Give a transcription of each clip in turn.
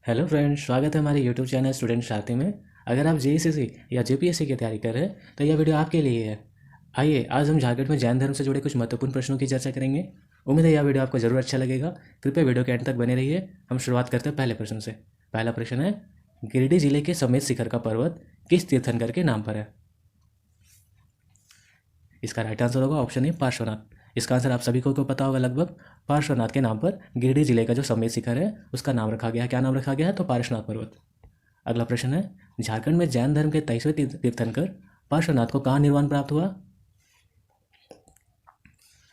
Hello friends, स्वागत है हमारे यूट्यूब चैनल स्टूडेंट साथी में। अगर आप जेईसी या जेपीएससी की तैयारी कर रहे हैं तो यह वीडियो आपके लिए है। आइए आज हम झारखंड में जैन धर्म से जुड़े कुछ महत्वपूर्ण प्रश्नों की चर्चा करेंगे। उम्मीद है यह वीडियो आपको जरूर अच्छा लगेगा। कृपया वीडियो के अंत तक बने रहिए। हम शुरुआत करते हैं पहले प्रश्न से। पहला प्रश्न है, गिरिडीह जिले के समेत शिखर का पर्वत किस तीर्थंकर के नाम पर है? इसका राइट आंसर होगा ऑप्शन ए पार्श्वनाथ। इसका आंसर आप सभी को पता होगा लगभग। पार्श्वनाथ के नाम पर गिरिडीह जिले का जो समेत शिखर है उसका नाम रखा गया है। क्या नाम रखा गया है? तो पार्श्वनाथ पर्वत। अगला प्रश्न है, झारखंड में जैन धर्म के 23वें तीर्थंकर पार्श्वनाथ को कहाँ निर्वाण प्राप्त हुआ?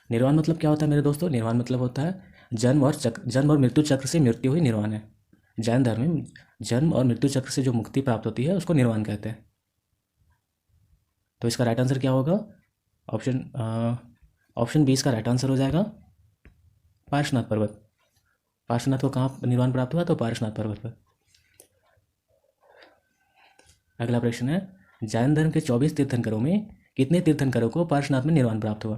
निर्वाण मतलब क्या होता है मेरे दोस्तों? निर्वाण मतलब होता है जन्म और मृत्यु चक्र से मृत्यु ही निर्वाण है। जैन धर्म में जन्म और मृत्यु चक्र से जो मुक्ति प्राप्त होती है उसको निर्वाण कहते हैं। तो इसका राइट आंसर क्या होगा? ऑप्शन बी इसका राइट आंसर हो जाएगा पार्श्वनाथ पर्वत। पार्श्वनाथ को कहाँ निर्वाण प्राप्त हुआ? तो पार्श्वनाथ पर्वत पर। अगला प्रश्न है, जैन धर्म के 24 तीर्थंकरों में कितने तीर्थंकरों को पार्श्वनाथ में निर्वाण प्राप्त हुआ?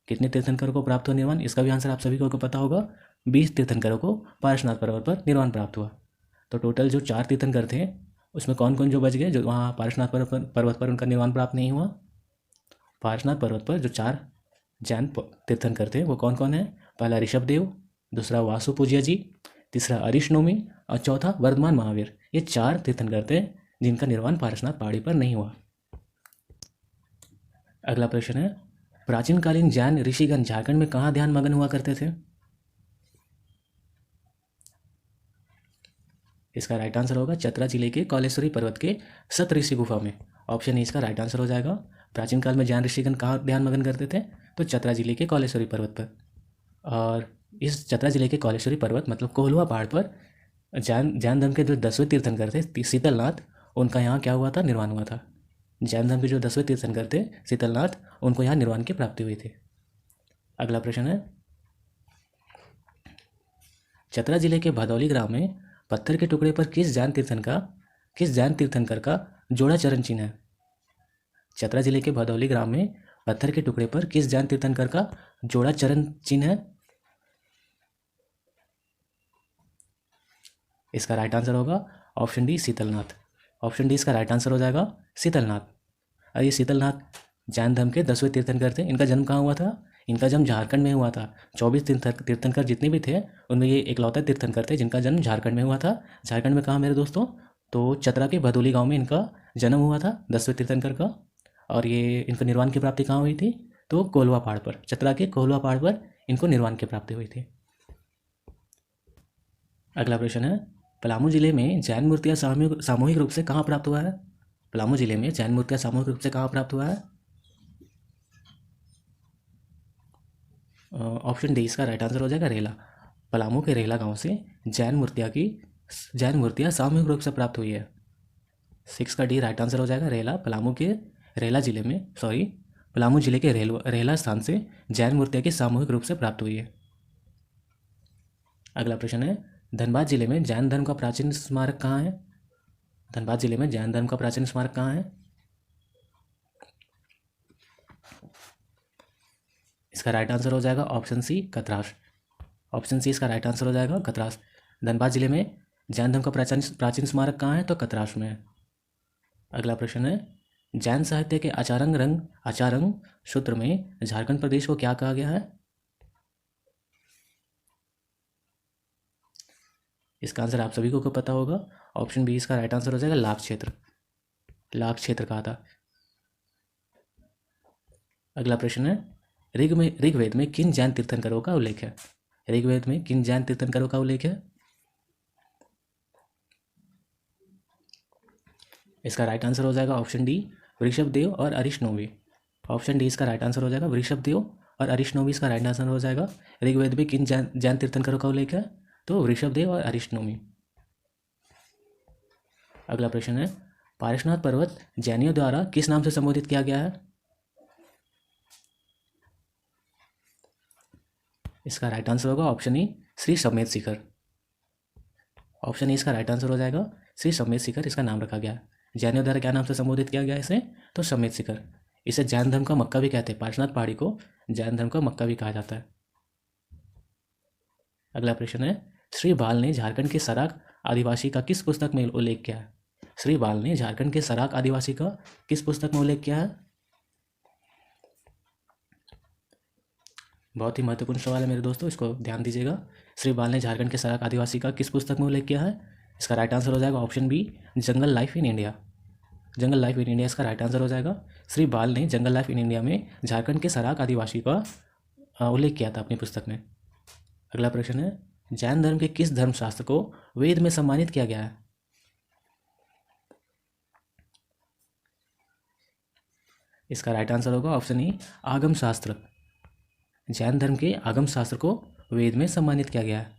कितने तीर्थंकरों को प्राप्त हुआ निर्वाण? इसका भी आंसर आप सभी को पता होगा। 20 तीर्थंकरों को पार्श्वनाथ पर्वत पर निर्वाण प्राप्त हुआ। तो टोटल जो 4 तीर्थंकर थे उसमें कौन कौन जो बच गए, जो वहाँ पार्श्वनाथ पर्वत पर उनका निर्वाण प्राप्त नहीं हुआ? पार्श्वनाथ पर्वत पर जो 4 जैन तीर्थंकर थे वो कौन कौन है? पहला ऋषभदेव, दूसरा वासु पूज्य जी, तीसरा अरिष्णोमी और चौथा वर्धमान महावीर। ये 4 तीर्थंकर थे जिनका निर्वाण पार्श्वनाथ पहाड़ी पर नहीं हुआ। अगला प्रश्न है, प्राचीन कालीन जैन ऋषिगण झारखंड में कहाँ ध्यान मग्न हुआ करते थे? इसका राइट आंसर होगा चतरा जिले के कौलेश्वरी पर्वत के सतऋषि गुफा में। ऑप्शन ए इसका राइट आंसर हो जाएगा। प्राचीन काल में जैन ऋषिगण कहाँ ध्यान मग्न करते थे? तो चतरा जिले के कौलेश्वरी पर्वत पर। और इस चतरा जिले के कौलेश्वरी पर्वत मतलब कोल्हुआ पहाड़ पर जैन धर्म के जो 10वें तीर्थंकर थे शीतलनाथ, उनका यहाँ क्या हुआ था? निर्वाण हुआ था। जैन धर्म के जो 10वें तीर्थंकर थे शीतलनाथ, उनको यहाँ निर्वाण की प्राप्ति हुई थी। अगला प्रश्न है, चतरा जिले के भदौली ग्राम में पत्थर के टुकड़े पर किस जैन तीर्थंकर का जोड़ा चरण चिन्ह है? चतरा जिले के भदौली ग्राम में पत्थर के टुकड़े पर किस जैन तीर्थंकर का जोड़ा चरण चिन्ह है? इसका राइट आंसर होगा option D Sheetalnath. Option D इसका राइट आंसर हो जाएगा शीतलनाथ। और ये शीतलनाथ जैन धर्म के 10वें तीर्थंकर थे। इनका जन्म कहाँ हुआ था? इनका जन्म झारखंड में हुआ था। 24 तीर्थंकर जितने भी थे उनमें ये इकलौते तीर्थंकर थे जिनका जन्म झारखंड में हुआ था। झारखंड में कहाँ मेरे दोस्तों? तो चतरा के भदोली गाँव में इनका जन्म हुआ था 10वें तीर्थंकर का। और ये इनको निर्वाण की प्राप्ति कहाँ हुई थी? तो कोल्हुआ पहाड़ पर, चतरा के कोल्हुआ पहाड़ पर इनको निर्वाण की प्राप्ति हुई थी। अगला प्रश्न है, पलामू जिले में जैन मूर्तियाँ सामूहिक रूप से कहाँ प्राप्त हुआ है? पलामू जिले में जैन मूर्तियाँ सामूहिक रूप से कहाँ प्राप्त हुआ है? ऑप्शन डी इसका राइट आंसर हो जाएगा रेला। पलामू के रेला गांव से जैन मूर्तियाँ सामूहिक रूप से प्राप्त हुई है। 6 का डी राइट आंसर हो जाएगा रेला। पलामू जिले के रेला स्थान से जैन मूर्तियाँ की सामूहिक रूप से प्राप्त हुई है। अगला प्रश्न है, धनबाद जिले में जैन धर्म का प्राचीन स्मारक कहाँ है? धनबाद जिले में जैन धर्म का प्राचीन स्मारक कहाँ है? इसका राइट आंसर हो जाएगा option C Katras. Option C इसका राइट आंसर हो जाएगा कतरास। धनबाद जिले में जैन धर्म का प्राचीन स्मारक कहाँ है? तो कतरास में है। अगला प्रश्न है, जैन साहित्य के आचारंग सूत्र में झारखंड प्रदेश को क्या कहा गया है? इसका आंसर आप सभी को पता होगा। ऑप्शन बी इसका राइट आंसर हो जाएगा लाभ क्षेत्र कहा था। अगला प्रश्न है, ऋग्वेद में किन जैन तीर्थंकरों का उल्लेख है? ऋग्वेद में किन जैन तीर्थंकरों का उल्लेख है? इसका राइट आंसर हो जाएगा ऑप्शन डी वृषभदेव और अरिष्णोवी। ऑप्शन डी इसका राइट आंसर हो जाएगा वृषभदेव और अरिष्णोवी। इसका राइट आंसर हो जाएगा। ऋग्वेद में किन जैन तीर्थंकरों का उल्लेख है? तो वृषभदेव और अरिष्णोवी। अगला प्रश्न है, पार्श्वनाथ पर्वत जैनियों द्वारा किस नाम से संबोधित किया गया है? इसका राइट आंसर होगा ऑप्शन ई श्री समेत शिखर। ऑप्शन ई इसका राइट आंसर हो जाएगा श्री समेत शिखर इसका नाम रखा गया। जैनियों द्वारा क्या नाम से संबोधित किया गया इसे? तो समेत शिखर। इसे जैन धर्म का मक्का भी कहते हैं। पार्श्वनाथ पहाड़ी को जैन धर्म का मक्का भी कहा जाता है। अगला प्रश्न है, श्री बाल ने झारखंड के सराक आदिवासी का किस पुस्तक में उल्लेख किया है? श्री बाल ने झारखंड के सराक आदिवासी का किस पुस्तक में उल्लेख किया है? बहुत ही महत्वपूर्ण सवाल है मेरे दोस्तों, इसको ध्यान दीजिएगा। श्री बाल ने झारखंड के सराक आदिवासी का किस पुस्तक में उल्लेख किया है? इसका राइट आंसर हो जाएगा option B, jungle life in India. Jungle life in India इसका राइट आंसर हो जाएगा। श्री बाल ने जंगल लाइफ इन इंडिया में झारखंड के सराक आदिवासी का उल्लेख किया था अपनी पुस्तक में। अगला प्रश्न है, जैन धर्म के किस धर्मशास्त्र को वेद में सम्मानित किया गया है? इसका राइट आंसर होगा ऑप्शन ई, आगम शास्त्र। जैन धर्म के आगम शास्त्र को वेद में सम्मानित किया गया है।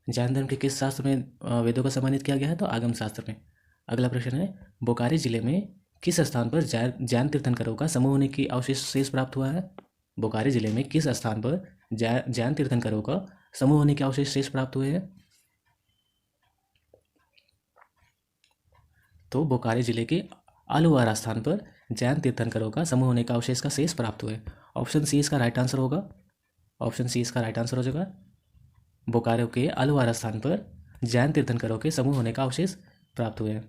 जैन धर्म के किस शास्त्र में वेदों को सम्मानित किया गया है? तो आगम शास्त्र में। अगला प्रश्न है, बोकारो जिले में किस स्थान पर जैन तीर्थंकरों का समूह होने की अवशेष प्राप्त हुआ है? बोकारो जिले में किस स्थान पर जैन तीर्थंकरों का समूह होने के अवशेष प्राप्त हुए हैं? तो बोकारो जिले के आलूवारा स्थान पर जैन तीर्थंकरों का समूह होने का अवशेष का शेष प्राप्त हुए। ऑप्शन सी इसका राइट आंसर होगा। ऑप्शन सी इसका राइट आंसर हो जाएगा। बोकारो के आलूवारा स्थान पर जैन तीर्थंकरों के समूह होने का अवशेष प्राप्त हुए हैं।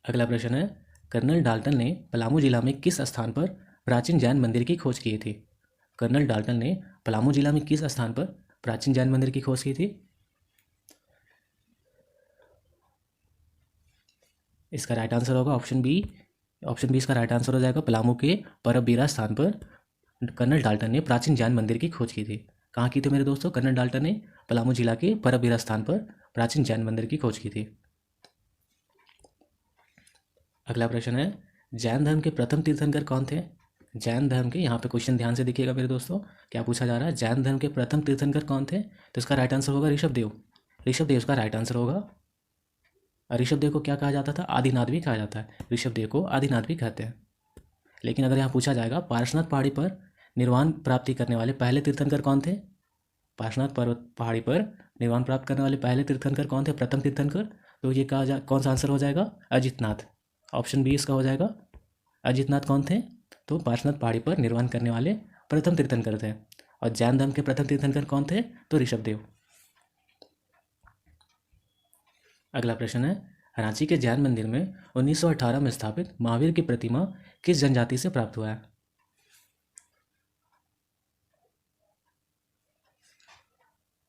अगला प्रश्न है, कर्नल डाल्टन ने पलामू जिला में किस स्थान पर प्राचीन जैन मंदिर की खोज की थी? कर्नल डाल्टन ने पलामू जिला में किस स्थान पर प्राचीन जैन मंदिर की खोज की थी? इसका राइट आंसर होगा ऑप्शन बी। ऑप्शन बी इसका राइट आंसर हो जाएगा। पलामू के परबीरा स्थान पर कर्नल डाल्टन ने प्राचीन जैन मंदिर की खोज की थी। कहाँ की थी मेरे दोस्तों? कर्नल डाल्टन ने पलामू जिला के परबीरा स्थान पर प्राचीन जैन मंदिर की खोज की थी। अगला प्रश्न है, जैन धर्म के प्रथम तीर्थंकर कौन थे? जैन धर्म के, यहाँ पे क्वेश्चन ध्यान से देखिएगा मेरे दोस्तों, क्या पूछा जा रहा है, जैन धर्म के प्रथम तीर्थंकर कौन थे? तो इसका राइट आंसर होगा ऋषभदेव। ऋषभदेव इसका राइट आंसर होगा। ऋषभदेव को क्या कहा जाता था? आदिनाथ भी कहा जाता है। ऋषभदेव को आदिनाथ भी कहते हैं। लेकिन अगर यहाँ पूछा जाएगा पार्श्वनाथ पहाड़ी पर निर्वाण प्राप्ति करने वाले पहले तीर्थंकर कौन थे? पार्श्वनाथ पर्वत पहाड़ी पर निर्वाण प्राप्त करने वाले पहले तीर्थंकर कौन थे, प्रथम तीर्थंकर? तो ये कौन सा आंसर हो जाएगा? अजितनाथ। ऑप्शन बी इसका हो जाएगा। अजितनाथ कौन थे? तो पार्श्वनाथ पहाड़ी पर निर्वाण करने वाले प्रथम तीर्थंकर थे। और जैन धर्म के प्रथम तीर्थंकर कौन थे? तो ऋषभदेव। अगला प्रश्न है, रांची के जैन मंदिर में 1918 में स्थापित महावीर की प्रतिमा किस जनजाति से प्राप्त हुआ है?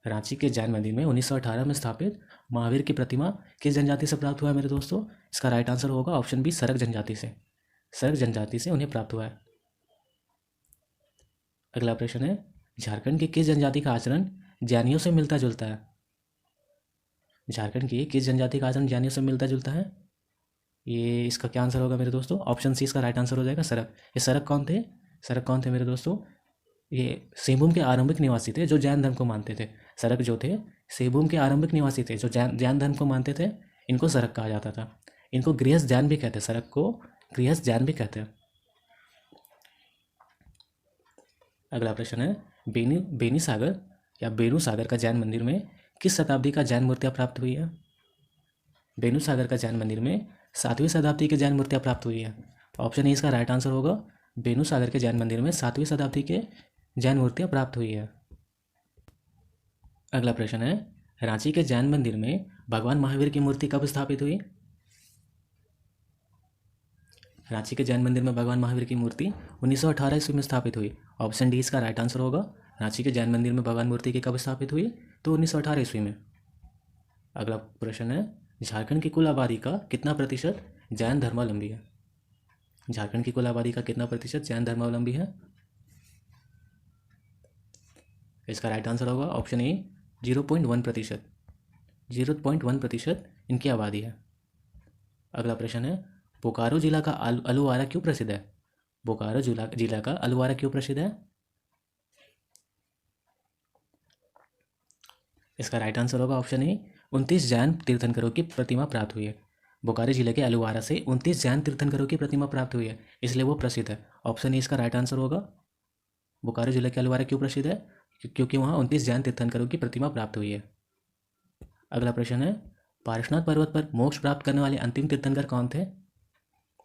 रांची के जैन मंदिर में 1918 में स्थापित महावीर की प्रतिमा किस जनजाति से प्राप्त हुआ है मेरे दोस्तों? इसका राइट आंसर होगा ऑप्शन बी, सरक जनजाति से। सरक जनजाति से उन्हें प्राप्त हुआ है। अगला प्रश्न है, झारखंड की किस जनजाति का आचरण जैनियों से मिलता जुलता है? झारखंड की किस जनजाति का आचरण जैनियों से मिलता जुलता है? ये इसका क्या आंसर होगा मेरे दोस्तों? ऑप्शन सी इसका राइट आंसर हो जाएगा, सरक। ये सरक कौन थे? सरक कौन थे मेरे दोस्तों? ये सिंहभूम के आरंभिक निवासी थे जो जैन धर्म को मानते थे। सरक जो थे सिंहभूम के आरंभिक निवासी थे जो जैन धर्म को मानते थे। इनको सरक कहा जाता था। इनको गृहस्थ जैन भी कहते हैं। सरक को गृहस्थ जैन भी कहते हैं। अगला प्रश्न है, बेनी सागर या बेनू सागर का जैन मंदिर में किस शताब्दी का जैन मूर्तियाँ प्राप्त हुई है? बेनू सागर का जैन मंदिर में 7वीं शताब्दी के जैन मूर्तियाँ प्राप्त हुई है। ऑप्शन ए इसका राइट आंसर होगा। बेनू सागर के जैन मंदिर में 7वीं शताब्दी के जैन मूर्तियाँ प्राप्त हुई है। अगला प्रश्न है, रांची के जैन मंदिर में भगवान महावीर की मूर्ति कब स्थापित हुई? रांची के जैन मंदिर में भगवान महावीर की मूर्ति 1918 ईस्वी में स्थापित हुई। ऑप्शन डी इसका राइट आंसर होगा। रांची के जैन मंदिर में भगवान मूर्ति की कब स्थापित हुई? तो 1918 ईस्वी में। अगला प्रश्न है, झारखंड की कुल आबादी का कितना प्रतिशत जैन धर्मावलंबी है? झारखंड की कुल आबादी का कितना प्रतिशत जैन धर्मावलंबी है? इसका राइट आंसर होगा ऑप्शन ए, 0.1 प्रतिशत। 0.1 प्रतिशत इनकी आबादी है। अगला प्रश्न है, बोकारो जिला का अलुवारा क्यों प्रसिद्ध है? बोकारो जिला का अलुवारा क्यों प्रसिद्ध है? इसका राइट आंसर होगा ऑप्शन ए, 29 जैन तीर्थंकरों की प्रतिमा प्राप्त हुई है। बोकारो जिले के अलुवारा से 29 जैन तीर्थंकरों की प्रतिमा प्राप्त हुई है, इसलिए वो प्रसिद्ध है। ऑप्शन ए इसका राइट आंसर होगा। बोकारो जिले के अलुवारा क्यों प्रसिद्ध है? क्योंकि वहाँ 29 जैन तीर्थंकरों की प्रतिमा प्राप्त हुई है। अगला प्रश्न है, पार्श्वनाथ पर्वत पर मोक्ष प्राप्त करने वाले अंतिम तीर्थंकर कौन थे?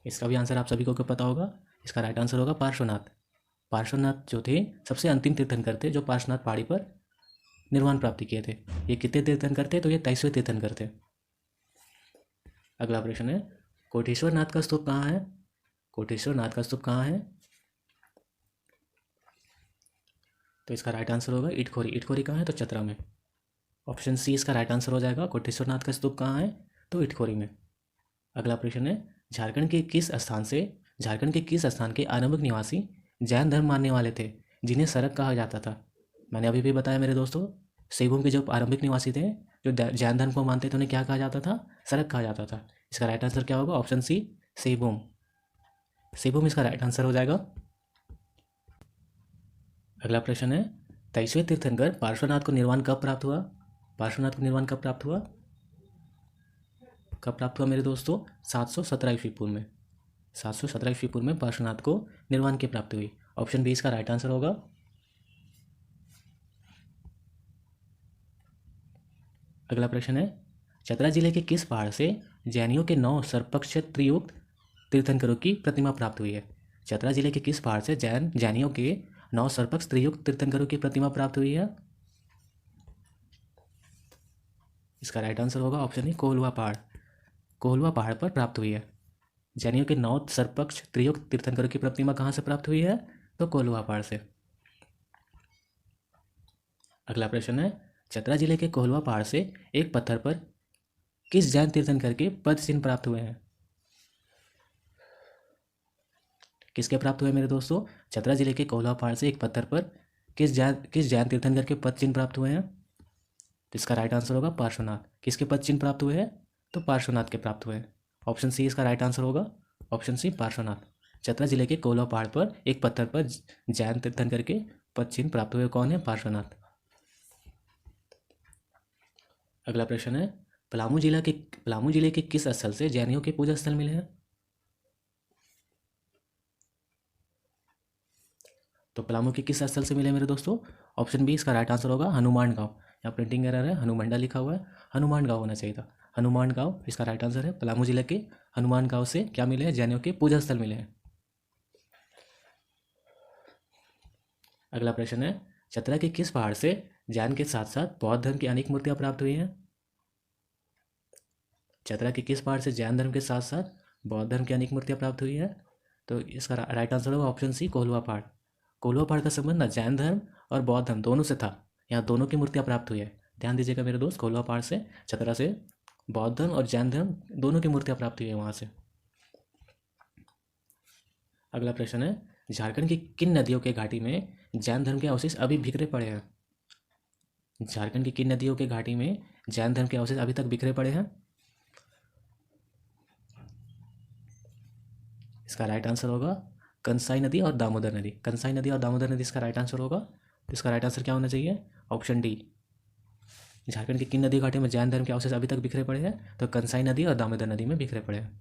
इसका भी आंसर आप सभी को पता होगा। इसका राइट आंसर होगा पार्श्वनाथ। पार्श्वनाथ जो थे सबसे अंतिम तीर्थंकर थे जो पार्श्वनाथ पहाड़ी पर निर्वाण प्राप्ति किए थे। ये कितने तीर्थंकर थे? तो ये 23वें तीर्थंकर थे। अगला प्रश्न है, कोटेश्वर नाथ का स्तूप कहाँ है? कोटेश्वर नाथ का स्तूप कहाँ है? तो इसका राइट आंसर होगा इटखोरी। इटखोरी कहाँ है? तो चतरा में। ऑप्शन सी इसका राइट आंसर हो जाएगा। कोटेश्वर नाथ का स्तूप कहाँ है? तो इटखोरी में। अगला प्रश्न है, झारखंड के किस स्थान के आरंभिक निवासी जैन धर्म मानने वाले थे जिन्हें सरक कहा जाता था? मैंने अभी भी बताया मेरे दोस्तों, सिंहभूम के जो आरंभिक निवासी थे जो जैन धर्म को मानते थे उन्हें क्या कहा जाता था? सरक कहा जाता था। इसका राइट आंसर क्या होगा? ऑप्शन सी सिंहभूम। सिंहभूम इसका राइट आंसर हो जाएगा। अगला प्रश्न है, 23वें तीर्थंकर पार्श्वनाथ को निर्वाण कब प्राप्त हुआ? पार्श्वनाथ को निर्वाण कब प्राप्त हुआ? कब प्राप्त हुआ मेरे दोस्तों? 717 ईस्वी पूर्व में। 717 ईस्वी पूर्व में पार्श्वनाथ को निर्वाण की प्राप्ति हुई। ऑप्शन बी इसका राइट आंसर होगा। अगला प्रश्न है, चतरा जिले के किस पहाड़ से जैनियों के 9 सर्पक्ष त्रियुक्त तीर्थंकरों की प्रतिमा प्राप्त हुई है? चतरा जिले के किस पहाड़ से जैनियों के 9 सर्पक्ष त्रियुक्त तीर्थंकरों की प्रतिमा प्राप्त हुई है? इसका राइट आंसर होगा ऑप्शन ए कोल्हुआ पहाड़। कोल्हुआ पहाड़ पर प्राप्त हुई है। जैनियों के 9 सर्पक्ष त्रियुक्त तीर्थंकरों की प्रतिमा कहाँ से प्राप्त हुई है? तो कोल्हुआ पहाड़ से। अगला प्रश्न है, चतरा जिले के कोल्हुआ पहाड़ से एक पत्थर पर किस जैन तीर्थंकर के पद चिन्ह प्राप्त हुए हैं? किसके प्राप्त हुए मेरे दोस्तों? चतरा जिले के कोल्हुआ पहाड़ से एक पत्थर पर किस जैन तीर्थंकर के पद चिन्ह प्राप्त हुए हैं? तो इसका राइट आंसर होगा पार्श्वनाथ। किसके पद चिन्ह प्राप्त हुए हैं? तो पार्श्वनाथ के प्राप्त हुए हैं। ऑप्शन सी इसका राइट आंसर होगा। Option C Parshvanath. चतरा जिले के कोल्हुआ पहाड़ पर एक पत्थर पर जैन तीर्थंकर के पद चिन्ह प्राप्त हुए कौन है? पार्श्वनाथ। अगला प्रश्न है, पलामू जिले के किस स्थल से जैनियों के पूजा स्थल मिले हैं? तो पलामू के किस स्थल से मिले मेरे दोस्तों? ऑप्शन बी इसका राइट आंसर होगा हनुमान गांव। यहाँ प्रिंटिंग एरर है, हनुमंडा लिखा हुआ है, हनुमान गांव होना चाहिए था। हनुमान गांव इसका राइट आंसर है। पलामू जिले के हनुमान गांव से क्या मिले हैं? जैनियों के पूजा स्थल मिले हैं। अगला प्रश्न है, चतरा के किस पहाड़ से जैन के साथ साथ बौद्ध धर्म की अनेक मूर्तियां प्राप्त हुई हैं? चतरा के किस पहाड़ से जैन धर्म के साथ साथ बौद्ध धर्म की अनेक मूर्तियां प्राप्त हुई है? तो इसका राइट आंसर होगा ऑप्शन सी कोल्हुआ पहाड़। कोल्हुआ पहाड़ का संबंध ना जैन धर्म और बौद्ध धर्म दोनों से था। यहाँ दोनों की मूर्तियाँ प्राप्त हुई है। ध्यान दीजिएगा मेरे दोस्त, कोल्हुआ पहाड़ से चतरा से बौद्ध धर्म और जैन धर्म दोनों की मूर्तियाँ प्राप्त हुई है वहाँ से। अगला प्रश्न है, झारखंड की किन नदियों के घाटी में जैन धर्म के अवशेष अभी बिखरे पड़े हैं? झारखंड की किन नदियों के घाटी में जैन धर्म के अवशेष अभी तक बिखरे पड़े हैं? इसका राइट आंसर होगा कंसाई नदी और दामोदर नदी। कंसाई नदी और दामोदर नदी इसका राइट आंसर होगा। तो इसका राइट आंसर क्या होना चाहिए? Option D. झारखंड की किन नदी घाटी में जैन धर्म के अवशेष अभी तक बिखरे पड़े हैं? तो कंसाई नदी और दामोदर नदी में बिखरे पड़े हैं।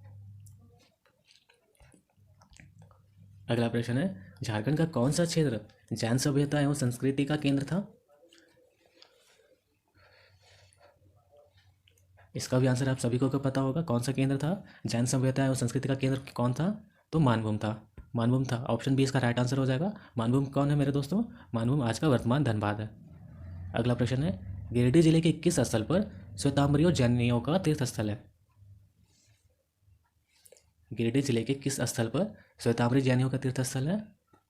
अगला प्रश्न है, झारखंड का कौन सा क्षेत्र जैन सभ्यता एवं संस्कृति का केंद्र था? इसका भी आंसर आप सभी को पता होगा। कौन सा केंद्र था जैन सभ्यता एवं संस्कृति का केंद्र? कौन था? तो मानभूम था। मानभूम था। ऑप्शन बी इसका राइट आंसर हो जाएगा। मानभूम कौन है मेरे दोस्तों? मानभूम आज का वर्तमान धनबाद है। अगला प्रश्न है, गिरिडीह जिले के किस स्थल पर श्वेतांबरियों जैनियों का तीर्थ स्थल है? गिरिडीह जिले के किस स्थल पर श्वेतांबरी जैनियों का तीर्थ स्थल है?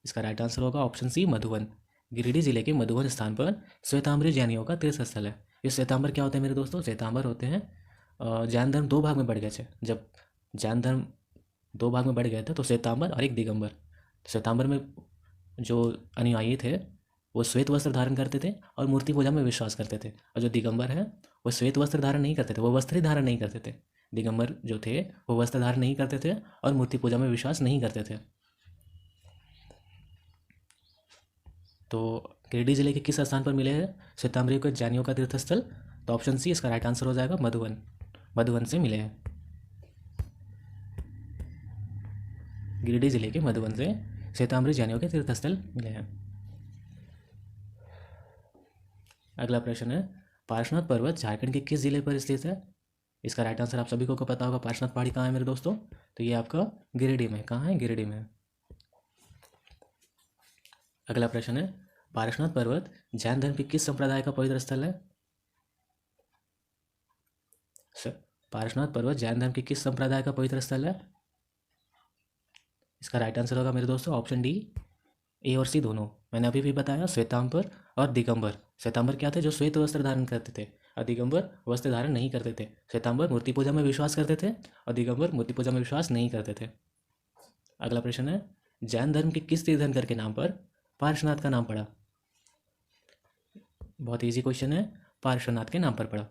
इसका राइट आंसर होगा ऑप्शन सी मधुबन। गिरिडीह जिले के मधुबन स्थान पर श्वेतांबरी जैनियों का तीर्थ स्थल है। ये श्वेतांबर क्या होते हैं मेरे दोस्तों? श्वेतांबर होते हैं जैन धर्म दो भाग में बढ़ गए थे। जब जैन धर्म दो भाग में बढ़ गए थे तो श्वेतांबर और एक दिगंबर। श्वेतांबर में जो अनुयायी थे वो श्वेत वस्त्र धारण करते थे और मूर्ति पूजा में विश्वास करते थे, और जो दिगंबर है वो श्वेत वस्त्र धारण नहीं करते थे, वो वस्त्र ही धारण नहीं करते थे। दिगंबर जो थे वो वस्त्र धारण नहीं करते थे और मूर्ति पूजा में विश्वास नहीं करते थे। तो गिरिडीह जिले के किस स्थान पर मिले हैं श्वेतांबरियों के जैनियों का तीर्थस्थल? तो ऑप्शन सी इसका राइट आंसर हो जाएगा मधुबन। मधुबन से मिले हैं। गिरिडीह जिले के मधुबन से श्वेतांबरी जैनियों के तीर्थस्थल मिले हैं। अगला प्रश्न है, पार्श्वनाथ पर्वत झारखंड के किस जिले पर स्थित है? इसका राइट आंसर आप सभी को पता होगा। पार्श्वनाथ पहाड़ी कहाँ है मेरे दोस्तों? तो ये आपका गिरिडीह में। कहाँ है? गिरिडीह में। अगला प्रश्न है, पारसनाथ पर्वत जैन धर्म के किस संप्रदाय का पवित्र स्थल है? पारसनाथ पर्वत जैन धर्म के किस संप्रदाय का पवित्र स्थल है? इसका राइट आंसर होगा मेरे दोस्तों ऑप्शन डी, ए और सी दोनों। मैंने अभी भी बताया, श्वेतांबर और दिगंबर। श्वेतांबर क्या थे? जो श्वेत वस्त्र धारण करते थे, और दिगंबर वस्त्र धारण नहीं करते थे। श्वेतांबर मूर्ति पूजा में विश्वास करते थे और दिगंबर मूर्ति पूजा में विश्वास नहीं करते थे। अगला प्रश्न है, जैन धर्म के किस तीर्थंकर के नाम पर पार्श्वनाथ का नाम पड़ा? बहुत इजी क्वेश्चन है, पार्श्वनाथ के नाम पर पड़ा।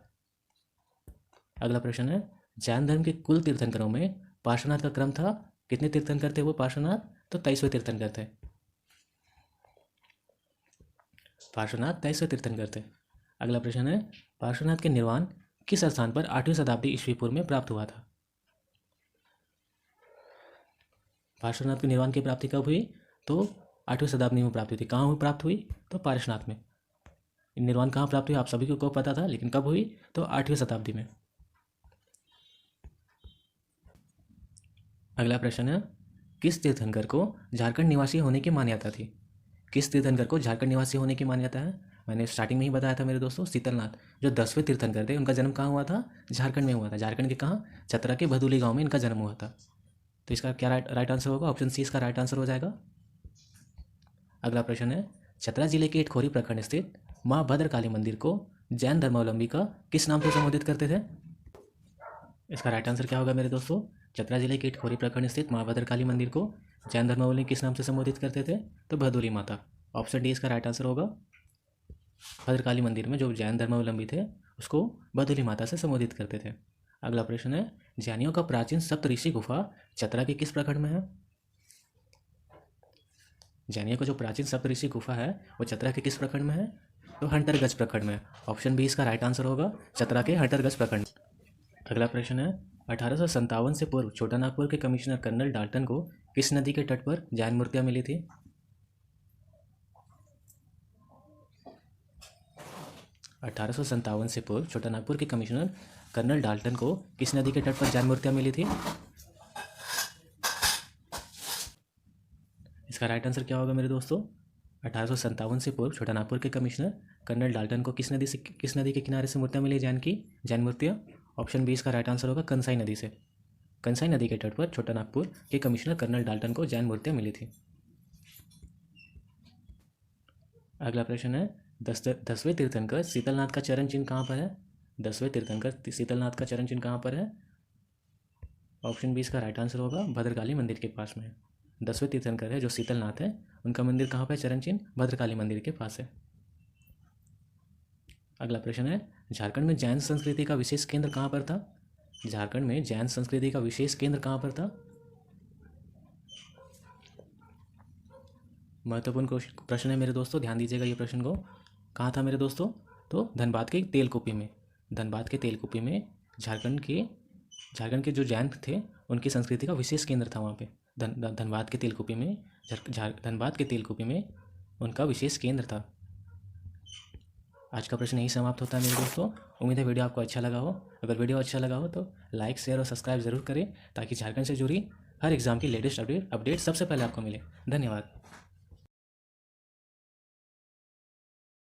अगला प्रश्न है, जैन धर्म के कुल तीर्थंकरों में पार्श्वनाथ का क्रम था, कितने तीर्थंकर थे वो पार्श्वनाथ? तो 23वें तीर्थंकर थे। पार्श्वनाथ 23वें तीर्थंकर थे। अगला प्रश्न है, पार्श्वनाथ के निर्वाण किस स्थान पर 8वीं शताब्दी ईस्वी पूर्व में प्राप्त हुआ था? पार्श्वनाथ के निर्वाण की प्राप्ति कब हुई? तो 8वीं शताब्दी में प्राप्त हुई थी। कहाँ प्राप्त हुई? तो पार्श्वनाथ में। निर्वाण कहाँ प्राप्त हुई आप सभी को पता था, लेकिन कब हुई? तो 8वीं शताब्दी में। अगला प्रश्न है, किस तीर्थंकर को झारखंड निवासी होने की मान्यता थी? किस तीर्थंकर को झारखंड निवासी होने की मान्यता है? मैंने स्टार्टिंग में ही बताया था मेरे दोस्तों, शीतलनाथ। जो 10वें तीर्थंकर थे, उनका जन्म कहाँ हुआ था? झारखंड में हुआ था। झारखंड के कहाँ? चतरा के भदोली गांव में इनका जन्म हुआ था। तो इसका क्या राइट आंसर होगा? ऑप्शन सी इसका राइट आंसर हो जाएगा। अगला प्रश्न है, चतरा जिले के इटखोरी प्रखंड स्थित माँ भद्रकाली मंदिर को जैन धर्मावलंबी का किस नाम से संबोधित करते थे? इसका राइट आंसर क्या होगा मेरे दोस्तों? चतरा जिले के इटखोरी प्रखंड स्थित माँ भद्रकाली मंदिर को जैन धर्मावलंबी किस नाम से संबोधित करते थे? तो भदोली माता। ऑप्शन डी इसका राइट आंसर होगा। भद्रकाली मंदिर में जो जैन धर्मावलंबी थे उसको भदोली माता से संबोधित करते थे। अगला प्रश्न है, जैनियों का प्राचीन सप्तऋषि गुफा चतरा के किस प्रखंड में है? जैनियों का जो प्राचीन सप्तऋषि गुफा है वो चतरा के किस प्रखंड में है? तो हंटरगंज प्रखंड में। ऑप्शन बी इसका राइट आंसर होगा, चतरा के हंटरगंज प्रखंड। अगला प्रश्न है, 1857 से पूर्व छोटा नागपुर के कमिश्नर कर्नल डाल्टन को किस नदी के तट पर जैन मूर्तियां मिली थी? 1857 से पूर्व छोटा नागपुर के कमिश्नर कर्नल डाल्टन को किस नदी के तट पर जैन मूर्तियां मिली थी? इसका राइट आंसर क्या होगा मेरे दोस्तों? 1857 से पूर्व छोटा नागपुर के कमिश्नर कर्नल डाल्टन को किस नदी के किनारे से मूर्तियां मिली जैन मूर्तियां? ऑप्शन बी इसका राइट आंसर होगा, कंसाई नदी से। कंसाई नदी के तट पर छोटा नागपुर के कमिश्नर कर्नल डाल्टन को जैन मूर्तियां मिली थी। अगला प्रश्न है, 10वें तीर्थंकर शीतलनाथ का चरण चिन्ह कहाँ पर है? 10वें तीर्थंकर शीतलनाथ का चरण चिन्ह कहाँ पर है? ऑप्शन बी इसका राइट आंसर होगा, भद्रकाली मंदिर के पास में। 10वें तीर्थंकर है जो शीतलनाथ है, उनका मंदिर कहाँ पर है? चरण चिन्ह भद्रकाली मंदिर के पास है। अगला प्रश्न है, झारखंड में जैन संस्कृति का विशेष केंद्र कहाँ पर था? झारखंड में जैन संस्कृति का विशेष केंद्र कहाँ पर था? महत्वपूर्ण प्रश्न है मेरे दोस्तों, ध्यान दीजिएगा ये प्रश्न को। कहाँ था मेरे दोस्तों? तो धनबाद के तेलकुपी में। धनबाद के तेलकुपी में झारखंड के जो जैन थे उनकी संस्कृति का विशेष केंद्र था वहाँ पे। धनबाद के तेलकुपी में धनबाद के तेलकुपी में उनका विशेष केंद्र था। आज का प्रश्न यही समाप्त होता है मेरे दोस्तों। उम्मीद है वीडियो आपको अच्छा लगा हो। अगर वीडियो अच्छा लगा हो तो लाइक, शेयर और सब्सक्राइब ज़रूर करें, ताकि झारखंड से जुड़ी हर एग्ज़ाम की लेटेस्ट अपडेट सबसे पहले आपको मिले। धन्यवाद।